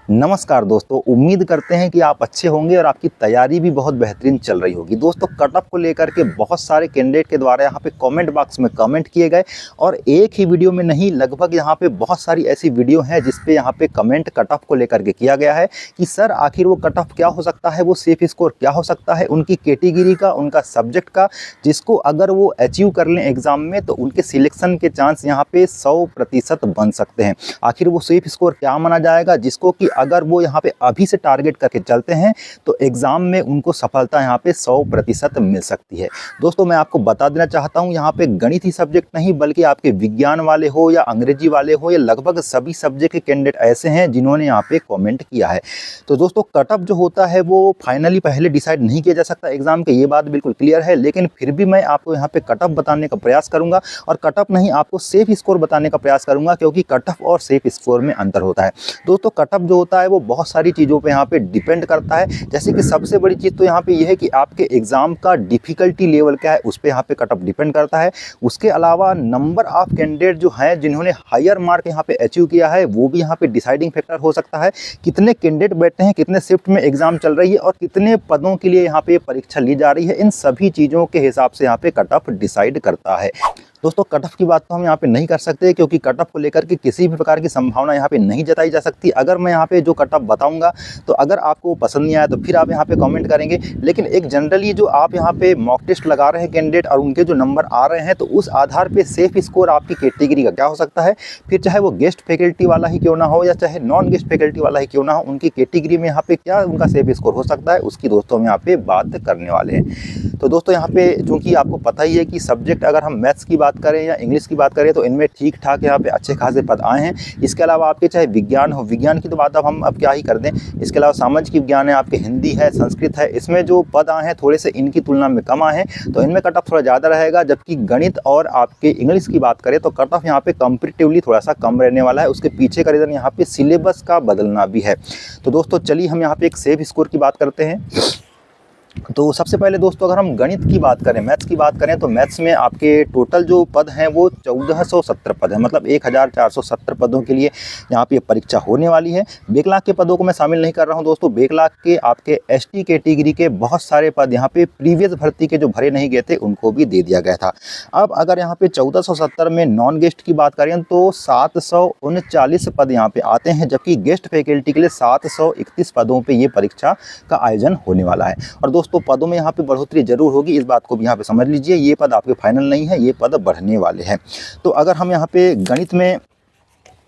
नमस्कार दोस्तों, उम्मीद करते हैं कि आप अच्छे होंगे और आपकी तैयारी भी बहुत बेहतरीन चल रही होगी। दोस्तों, कट ऑफ को लेकर के बहुत सारे कैंडिडेट के द्वारा यहाँ पे कमेंट बॉक्स में कमेंट किए गए और एक ही वीडियो में नहीं, लगभग यहाँ पे बहुत सारी ऐसी वीडियो हैं जिस पे यहाँ पे कमेंट कट ऑफ को लेकर के किया गया है कि सर आखिर वो कट ऑफ क्या हो सकता है, वो सेफ स्कोर क्या हो सकता है, उनकी कैटेगरी का, उनका सब्जेक्ट का, जिसको अगर वो अचीव कर लें एग्जाम में तो उनके सिलेक्शन के चांस यहाँ पे 100% बन सकते हैं। आखिर वो सेफ स्कोर क्या माना जाएगा, जिसको कि अगर वो यहाँ पे अभी से टारगेट करके चलते हैं तो एग्जाम में उनको सफलता यहाँ पे 100% मिल सकती है। दोस्तों, मैं आपको बता देना चाहता हूँ, यहाँ पे गणित ही सब्जेक्ट नहीं बल्कि आपके विज्ञान वाले हो या अंग्रेजी वाले हो या लगभग सभी सब्जेक्ट के कैंडिडेट ऐसे हैं जिन्होंने यहाँ पे कमेंट किया है। तो दोस्तों, कट ऑफ जो होता है वो फाइनली पहले डिसाइड नहीं किया जा सकता एग्जाम के, ये बात बिल्कुल क्लियर है, लेकिन फिर भी मैं आपको यहाँ पे कट ऑफ बताने का प्रयास करूंगा और कट ऑफ नहीं, आपको सेफ स्कोर बताने का प्रयास करूंगा, क्योंकि कट ऑफ और सेफ स्कोर में अंतर होता है। दोस्तों, कट ऑफ जो होता है वो बहुत सारी चीज़ों पे यहाँ पे डिपेंड करता है। जैसे कि सबसे बड़ी चीज़ तो यहाँ पे ये है कि आपके एग्जाम का डिफिकल्टी लेवल क्या है, उस पर यहाँ पे कट ऑफ डिपेंड करता है। उसके अलावा नंबर ऑफ कैंडिडेट जो हैं जिन्होंने हायर मार्क यहाँ पे अचीव किया है, वो भी यहाँ पे डिसाइडिंग फैक्टर हो सकता है। कितने कैंडिडेट बैठे हैं, कितने शिफ्ट में एग्जाम चल रही है और कितने पदों के लिए यहाँ पे परीक्षा ली जा रही है, इन सभी चीज़ों के हिसाब से यहाँ पे कट ऑफ डिसाइड करता है। दोस्तों, कट ऑफ की बात तो हम यहाँ पे नहीं कर सकते, क्योंकि कट ऑफ को लेकर के किसी भी प्रकार की संभावना यहाँ पे नहीं जताई जा सकती। अगर मैं यहाँ पे जो कट ऑफ बताऊंगा तो अगर आपको पसंद नहीं आया तो फिर आप यहाँ पे कमेंट करेंगे, लेकिन एक जनरली जो आप यहाँ पे मॉक टेस्ट लगा रहे हैं कैंडिडेट और उनके जो नंबर आ रहे हैं, तो उस आधार पर सेफ स्कोर आपकी कैटेगरी का क्या हो सकता है, फिर चाहे वो गेस्ट फैकल्टी वाला ही क्यों ना हो या चाहे नॉन गेस्ट फैकल्टी वाला ही क्यों ना हो, उनकी कैटेगरी में यहाँ पे क्या उनका सेफ स्कोर हो सकता है, उसकी दोस्तों हम यहाँ पे बात करने वाले हैं। तो दोस्तों, यहाँ पे चूँकि आपको पता ही है कि सब्जेक्ट अगर हम मैथ्स की बात करें या इंग्लिश की बात करें तो इनमें ठीक ठाक यहाँ पे अच्छे खासे पद आए हैं। इसके अलावा आपके चाहे विज्ञान हो, विज्ञान की तो बात अब क्या ही कर दें, इसके अलावा सामाजिक विज्ञान है, आपके हिंदी है, संस्कृत है, इसमें जो पद आए हैं थोड़े से इनकी तुलना में कम आए हैं, तो इनमें कट ऑफ थोड़ा ज़्यादा रहेगा। जबकि गणित और आपके इंग्लिश की बात करें तो कट ऑफ यहाँ पे कंपेरेटिवली थोड़ा सा कम रहने वाला है। उसके पीछे का रीज़न यहाँ पे सिलेबस का बदलना भी है। तो दोस्तों, चलिए हम यहाँ पे एक सेफ स्कोर की बात करते हैं। तो सबसे पहले दोस्तों, अगर हम गणित की बात करें, मैथ्स की बात करें, तो मैथ्स में आपके टोटल जो पद हैं वो 1470 पद हैं, मतलब 1470 पदों के लिए यहाँ पे परीक्षा होने वाली है। बैकलॉग के पदों को मैं शामिल नहीं कर रहा हूँ दोस्तों। बैकलॉग के आपके एसटी कैटेगरी के बहुत सारे पद यहाँ पे प्रीवियस भर्ती के जो भरे नहीं गए थे उनको भी दे दिया गया था। अब अगर यहाँ पे 1470 में नॉन गेस्ट की बात करें तो 739 पद यहाँ पे आते हैं, जबकि गेस्ट फैकल्टी के लिए 731 पदों पर ये परीक्षा का आयोजन होने वाला है। और दोस्तों, पदों में यहाँ पे बढ़ोतरी जरूर होगी, इस बात को भी यहाँ पे समझ लीजिए। ये पद आपके फाइनल नहीं है, ये पद बढ़ने वाले हैं। तो अगर हम यहाँ पे गणित में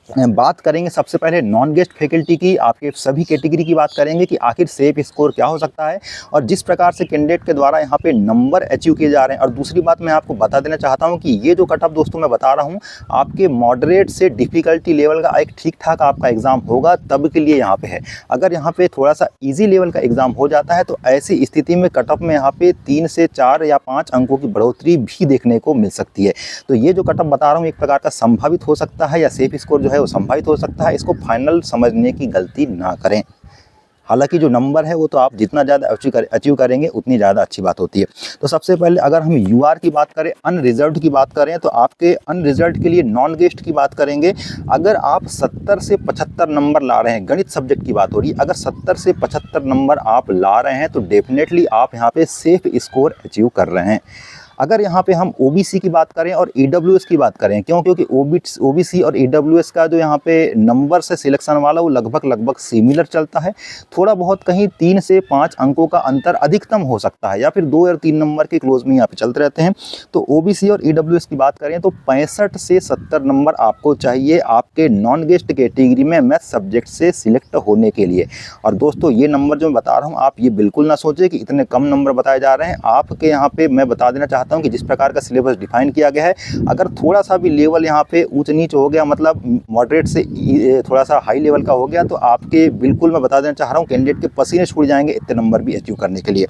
बात करेंगे, सबसे पहले नॉन गेस्ट फैकल्टी की, आपके सभी कैटेगरी की बात करेंगे कि आखिर सेफ स्कोर क्या हो सकता है और जिस प्रकार से कैंडिडेट के द्वारा यहाँ पे नंबर अचीव किए जा रहे हैं। और दूसरी बात मैं आपको बता देना चाहता हूँ कि ये जो कट ऑफ दोस्तों मैं बता रहा हूँ, आपके मॉडरेट से डिफिकल्टी लेवल का एक ठीक ठाक आपका एग्जाम होगा तब के लिए यहाँ पे है। अगर यहाँ पे थोड़ा सा ईजी लेवल का एग्जाम हो जाता है तो ऐसी स्थिति में कट ऑफ में यहाँ पे 3 से 4 या 5 अंकों की बढ़ोतरी भी देखने को मिल सकती है। तो ये जो कट ऑफ बता रहा हूँ एक प्रकार का संभावित हो सकता है, या सेफ स्कोर जो है वो संभावित हो सकता है। इसको फाइनल समझने की गलती ना करें। हालांकि जो नंबर है वो तो आप जितना ज़्यादा अचीव करेंगे उतनी ज़्यादा अच्छी बात होती है। तो सबसे पहले अगर हम यूआर की बात करें, अनरिजर्व्ड की बात करें, तो आपके अनरिजर्व्ड के लिए नॉन गेस्ट की बात करेंगे। अगर आप 70 से 75 नंबर ला रहे हैं, गणित सब्जेक्ट की बात हो रही है, अगर 70 से 75 नंबर आप ला रहे हैं तो डेफिनेटली आप यहाँ पे सेफ स्कोर अचीव कर रहे हैं। अगर यहाँ पे हम ओबीसी की बात करें और ईडब्ल्यूएस की बात करें, क्योंकि ओबीसी और ईडब्ल्यूएस का जो यहाँ पे नंबर से सिलेक्शन वाला वो लगभग सिमिलर चलता है। थोड़ा बहुत कहीं 3 से 5 अंकों का अंतर अधिकतम हो सकता है, या फिर 2 या 3 नंबर के क्लोज में यहाँ पे चलते रहते हैं। तो ओबीसी और ईडब्ल्यूएस की बात करें तो 65 से 70 नंबर आपको चाहिए आपके नॉन गेस्ट कैटेगरी में मैथ सब्जेक्ट से सिलेक्ट होने के लिए। और दोस्तों, ये नंबर जो मैं बता रहा हूँ, आप ये बिल्कुल ना सोचें कि इतने कम नंबर बताए जा रहे हैं। आपके यहाँ पे मैं बता देना चाहता हूं कि जिस प्रकार का सिलेबस डिफाइन किया गया है, अगर थोड़ा सा भी लेवल यहाँ पे ऊंच नीच हो गया, मतलब मॉडरेट से थोड़ा सा हाई लेवल का हो गया, तो आपके बिल्कुल मैं बता देना चाह रहा हूँ कैंडिडेट के पसीने छूट जाएंगे इतने नंबर भी अचीव करने के लिए।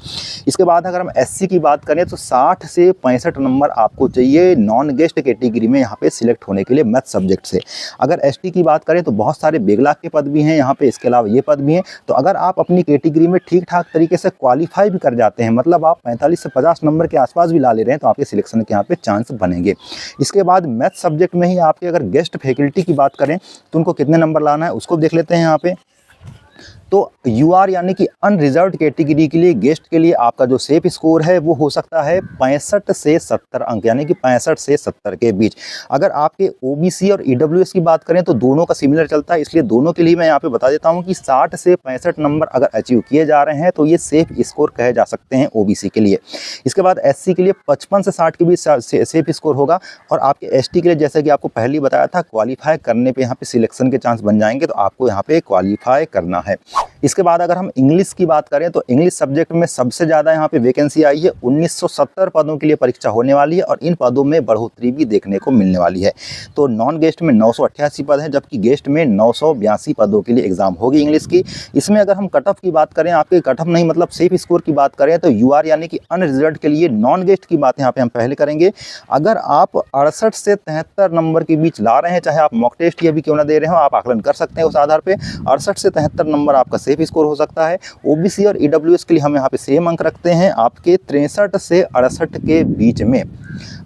इसके बाद अगर हम एससी की बात करें तो 60 से 65 नंबर आपको चाहिए नॉन गेस्ट कैटेगरी में यहाँ पे सिलेक्ट होने के लिए मैथ सब्जेक्ट से। अगर एसटी की बात करें तो बहुत सारे बैकलॉग के पद भी हैं यहाँ पे, इसके अलावा ये पद भी हैं। तो अगर आप अपनी कैटेगरी में ठीक ठाक तरीके से क्वालिफाई भी कर जाते हैं, मतलब आप 45 से 50 नंबर के आसपास भी ला ले रहे हैं, तो आपके सिलेक्शन के यहाँ पे चांस बनेंगे। इसके बाद मैथ सब्जेक्ट में ही आपके अगर गेस्ट फैकल्टी की बात करें तो उनको कितने नंबर लाना है उसको देख लेते हैं यहाँ पे। तो यूआर यानी कि अनरिजर्व्ड कैटेगरी के लिए गेस्ट के लिए आपका जो सेफ स्कोर है वो हो सकता है 65 से 70 अंक, यानी कि 65 से 70 के बीच। अगर आपके ओबीसी और ईडब्ल्यूएस की बात करें तो दोनों का सिमिलर चलता है, इसलिए दोनों के लिए मैं यहाँ पे बता देता हूँ कि 60 से 65 नंबर अगर अचीव किए जा रहे हैं तो ये सेफ स्कोर कहे जा सकते हैं ओबीसी के लिए। इसके बाद एससी के लिए 55 से 60 के बीच सेफ स्कोर होगा, और आपके एसटी के लिए जैसे कि आपको पहले ही बताया था, क्वालिफाई करने पे यहाँ पे सिलेक्शन के चांस बन जाएंगे, तो आपको यहाँ पे क्वालिफाई करना है। इसके बाद अगर हम इंग्लिश की बात करें तो इंग्लिश सब्जेक्ट में सबसे ज़्यादा यहाँ पे वैकेंसी आई है। 1970 पदों के लिए परीक्षा होने वाली है और इन पदों में बढ़ोतरी भी देखने को मिलने वाली है। तो नॉन गेस्ट में 988 पद हैं, जबकि गेस्ट में 982 पदों के लिए एग्जाम होगी इंग्लिश की। इसमें अगर हम कट ऑफ की बात करें, आपके कट ऑफ नहीं मतलब सेफ स्कोर की बात करें, तो यूआर यानी कि अनरिजर्व्ड के लिए नॉन गेस्ट की बात यहाँ पे हम पहले करेंगे। अगर आप 68 से 73 नंबर के बीच ला रहे हैं, चाहे आप मॉक टेस्ट या भी क्यों ना दे रहे हो, आप आकलन कर सकते हैं उस आधार पे 68 से 73 नंबर आपका सेफ स्कोर हो सकता है। ओबीसी और ईडब्ल्यूएस के लिए हम यहाँ पे सेम अंक रखते हैं आपके 63 से 68 के बीच में।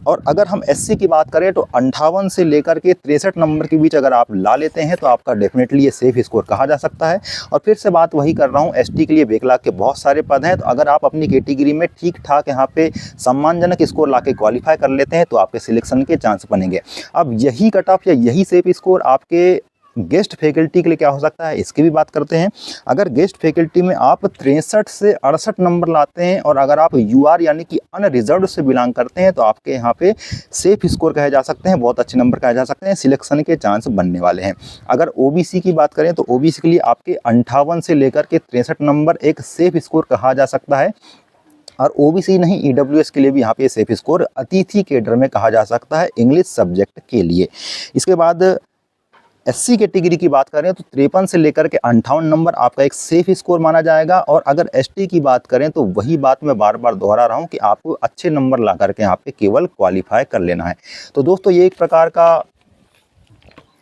और अगर हम एससी की बात करें तो 58 से लेकर के 63 नंबर के बीच अगर आप ला लेते हैं तो आपका डेफिनेटली ये सेफ स्कोर कहा जा सकता है। और फिर से बात वही कर रहा हूँ, एसटी के लिए बैकलॉग के बहुत सारे पद हैं, तो अगर आप अपनी कैटेगरी में ठीक ठाक यहाँ पे सम्मानजनक स्कोर ला के क्वालिफाई कर लेते हैं तो आपके सिलेक्शन के चांस बनेंगे। अब यही कट ऑफ या यही सेफ स्कोर आपके गेस्ट फैकल्टी के लिए क्या हो सकता है, इसकी भी बात करते हैं। अगर गेस्ट फैकल्टी में आप 63 से 68 नंबर लाते हैं और अगर आप यूआर यानी कि अनरिजर्व्ड से बिलोंग करते हैं तो आपके यहाँ पे सेफ स्कोर कहे जा सकते हैं, बहुत अच्छे नंबर कहे जा सकते हैं, सिलेक्शन के चांस बनने वाले हैं। अगर ओबीसी की बात करें तो ओबीसी के लिए आपके 58 से लेकर के 63 नंबर एक सेफ स्कोर कहा जा सकता है। और ओबीसी नहीं, ईडब्ल्यूएस के लिए भी यहाँ पे सेफ स्कोर अतिथि कैडर में कहा जा सकता है इंग्लिश सब्जेक्ट के लिए। इसके बाद एससी कैटेगरी की बात करें तो 53 से लेकर के 58 नंबर आपका एक सेफ स्कोर माना जाएगा। और अगर एसटी की बात करें तो वही बात मैं बार बार दोहरा रहा हूँ कि आपको अच्छे नंबर ला करके यहाँ पे केवल क्वालिफाई कर लेना है। तो दोस्तों ये एक प्रकार का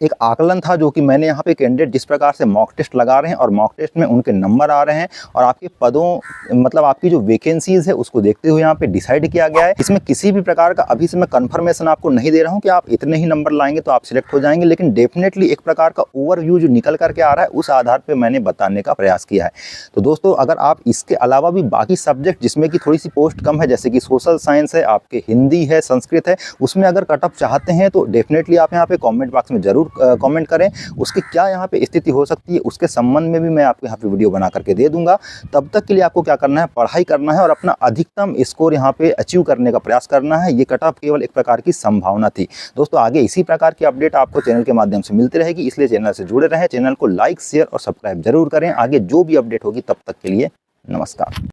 एक आकलन था जो कि मैंने यहाँ पे कैंडिडेट जिस प्रकार से मॉक टेस्ट लगा रहे हैं और मॉक टेस्ट में उनके नंबर आ रहे हैं और आपके पदों मतलब आपकी जो वैकेंसीज है उसको देखते हुए यहाँ पे डिसाइड किया गया है। इसमें किसी भी प्रकार का अभी से मैं कंफर्मेशन आपको नहीं दे रहा हूँ कि आप इतने ही नंबर लाएंगे तो आप सिलेक्ट हो जाएंगे, लेकिन डेफिनेटली एक प्रकार का ओवरव्यू जो निकल करके आ रहा है उस आधार पर मैंने बताने का प्रयास किया है। तो दोस्तों अगर आप इसके अलावा भी बाकी सब्जेक्ट जिसमें कि थोड़ी सी पोस्ट कम है, जैसे कि सोशल साइंस है, आपके हिंदी है, संस्कृत है, उसमें अगर कटअप चाहते हैं तो डेफिनेटली आप यहाँ पे कॉमेंट बॉक्स में जरूर कमेंट करें। उसकी क्या यहाँ पे स्थिति हो सकती है उसके संबंध में भी मैं आपको यहाँ पे वीडियो बना करके दे दूंगा। तब तक के लिए आपको क्या करना है, पढ़ाई करना है और अपना अधिकतम स्कोर यहाँ पे अचीव करने का प्रयास करना है। ये कट ऑफ केवल एक प्रकार की संभावना थी। दोस्तों आगे इसी प्रकार की अपडेट आपको चैनल के माध्यम से मिलती रहेगी, इसलिए चैनल से जुड़े रहें, चैनल को लाइक शेयर और सब्सक्राइब जरूर करें। आगे जो भी अपडेट होगी तब तक के लिए नमस्कार।